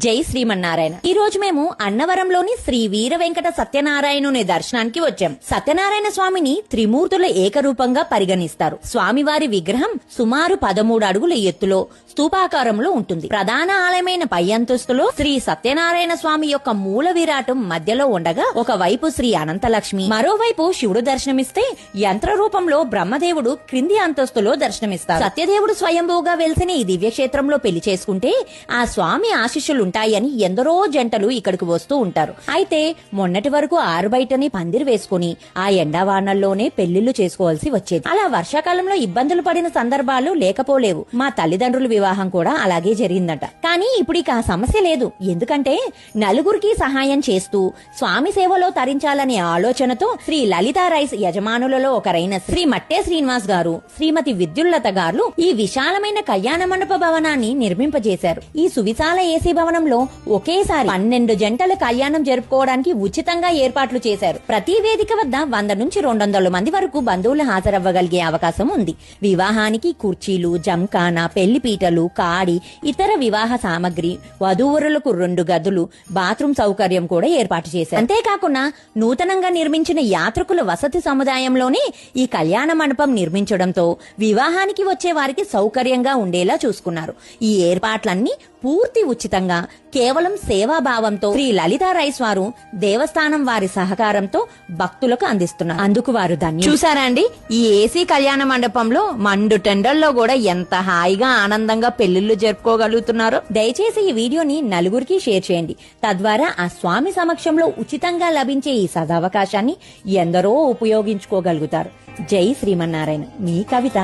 జై శ్రీమన్నారాయణ. ఈ రోజు మేము అన్నవరంలోని శ్రీ వీర వెంకట సత్యనారాయణుని దర్శనానికి వచ్చాం. సత్యనారాయణ స్వామిని త్రిమూర్తుల ఏకరూపంగా పరిగణిస్తారు. స్వామివారి విగ్రహం సుమారు 13 అడుగుల ఎత్తులో స్తూపాకారంలో ఉంటుంది. ప్రధాన ఆలయమైన పై అంతస్తులో శ్రీ సత్యనారాయణ స్వామి యొక్క మూల విరాటం మధ్యలో ఉండగా ఒకవైపు శ్రీ అనంతలక్ష్మి, మరోవైపు శివుడు దర్శనమిస్తే యంత్ర రూపంలో బ్రహ్మదేవుడు క్రింది అంతస్తులో దర్శనమిస్తారు. సత్యదేవుడు స్వయంభూగా వెలిసిన ఈ దివ్యక్షేత్రంలో పెళ్లి చేసుకుంటే ఆ స్వామి ఆశీస్సులుంటాయని ఎందరో జంటలు ఇక్కడికి వస్తూ ఉంటారు. అయితే మొన్నటి వరకు ఆరుబయటని పందిరి వేసుకుని ఆ ఎండావానల్లోనే పెళ్లిళ్లు చేసుకోవాల్సి వచ్చేది. అలా వర్షాకాలంలో ఇబ్బందులు పడిన సందర్భాలు లేకపోలేవు. మా తల్లిదండ్రుల వివాహం కూడా అలాగే జరిగిందట. కానీ ఇప్పుడు ఇక ఆ సమస్య లేదు. ఎందుకంటే నలుగురికి సహాయం చేస్తూ స్వామి సేవలో తరించాలనే ఆలోచనతో శ్రీ లలితా రైస్ యజమానులలో ఒకరైన శ్రీ మట్టే శ్రీనివాస్ గారు, శ్రీమతి విద్యుల్లత గారు ఈ విశాలమైన కళ్యాణ మండప భవనాన్ని నిర్మింపజేశారు. ఈ సువిశాల ఏసీ భవనంలో ఒకేసారి 12 జంటల కళ్యాణం జరుపుకోవడానికి ఉచితంగా ఏర్పాట్లు చేశారు. ప్రతి వేదిక వద్ద 100 నుంచి 200 మంది వరకు బంధువులు హాజరవ్వగలిగే అవకాశం ఉంది. వివాహానికి కుర్చీలు, జంకాన, పెళ్లి పీటలు, కాడి, ఇతర వివాహ సామగ్రి, వధూవరులకు 2 గదులు, బాత్రూమ్ సౌకర్యం కూడా ఏర్పాటు చేశారు. అంతేకాకుండా నూతనంగా నిర్మించిన యాత్రికుల వసతి సముదాయంలోనే ఈ కళ్యాణ మండపం నిర్మించడంతో వివాహానికి వచ్చే వారికి సౌకర్యంగా ఉండేలా చూసుకున్నారు. ఈ ఏర్పాట్లన్నీ పూర్తి ఉచితంగా కేవలం సేవాభావంతో శ్రీ లలితా రైస్ వారు దేవస్థానం వారి సహకారంతో భక్తులకు అందిస్తున్నారు. అందుకు వారు ధన్యులు. చూసారా అండి, ఈ ఏసీ కళ్యాణ మండపంలో మండు టెండల్లో కూడా ఎంత హాయిగా ఆనందంగా పెళ్లిళ్లు జరుపుకోగలుగుతున్నారో. దయచేసి ఈ వీడియోని నలుగురికి షేర్ చేయండి. తద్వారా ఆ స్వామి సమక్షంలో ఉచితంగా లభించే ఈ సదవకాశాన్ని ఎందరో ఉపయోగించుకోగలుగుతారు. జై శ్రీమన్నారాయణ. మీ కవిత.